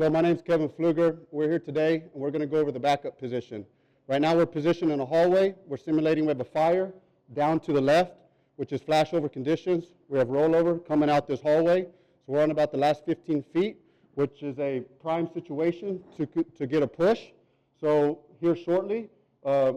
Yo, my name's Kevin Pfluger. We're here today, and we're going to go over the backup position. Right now, we're positioned in a hallway. We're simulating we have a fire down to the left, which is flashover conditions. We have rollover coming out this hallway. So we're on about the last 15 feet, which is a prime situation to get a push. So here shortly,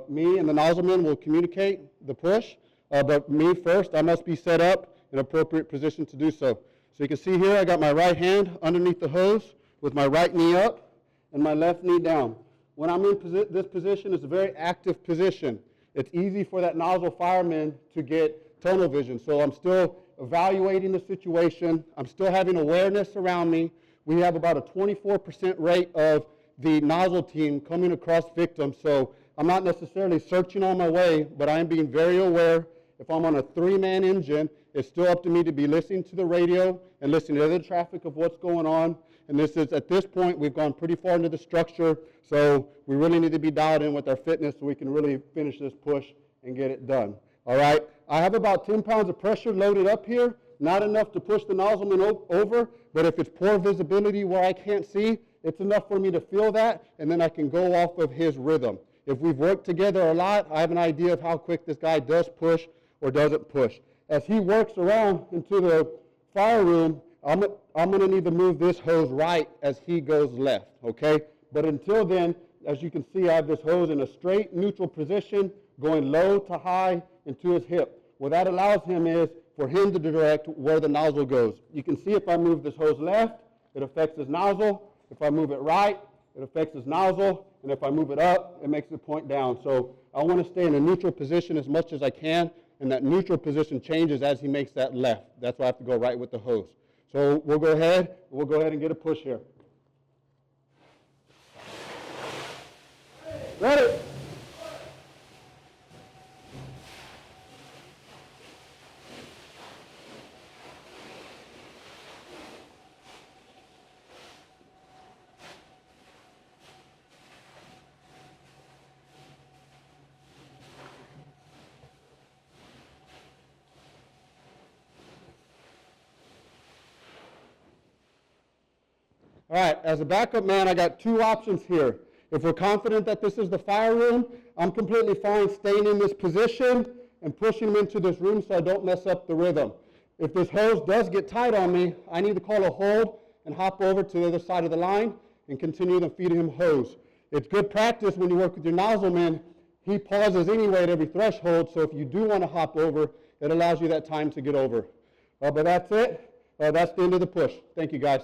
me and the nozzleman will communicate the push. But me first, I must be set up in appropriate position to do so. So you can see here, I got my right hand underneath the hose with my right knee up and my left knee down. When I'm in this position, it's a very active position. It's easy for that nozzle fireman to get tunnel vision. So I'm still evaluating the situation. I'm still having awareness around me. We have about a 24% rate of the nozzle team coming across victims. So I'm not necessarily searching on my way, but I am being very aware. If I'm on a 3-man engine, it's still up to me to be listening to the radio and listening to the traffic of what's going on. And this is, at this point, we've gone pretty far into the structure, so we really need to be dialed in with our fitness so we can really finish this push and get it done. All right, I have about 10 pounds of pressure loaded up here, not enough to push the nozzleman over, but if it's poor visibility where I can't see, it's enough for me to feel that, and then I can go off of his rhythm. If we've worked together a lot, I have an idea of how quick this guy does push or doesn't push. As he works around into the fire room, I'm going to need to move this hose right as he goes left, okay? But until then, as you can see, I have this hose in a straight neutral position, going low to high into his hip. What that allows him is for him to direct where the nozzle goes. You can see if I move this hose left, it affects his nozzle. If I move it right, it affects his nozzle. And if I move it up, it makes it point down. So I want to stay in a neutral position as much as I can, and that neutral position changes as he makes that left. That's why I have to go right with the hose. So we'll go ahead and get a push here. Ready? All right, as a backup man, I got 2 options here. If we're confident that this is the fire room, I'm completely fine staying in this position and pushing him into this room so I don't mess up the rhythm. If this hose does get tight on me, I need to call a hold and hop over to the other side of the line and continue to feed him hose. It's good practice when you work with your nozzleman. He pauses anyway at every threshold, so if you do want to hop over, it allows you that time to get over. But that's it. That's the end of the push. Thank you, guys.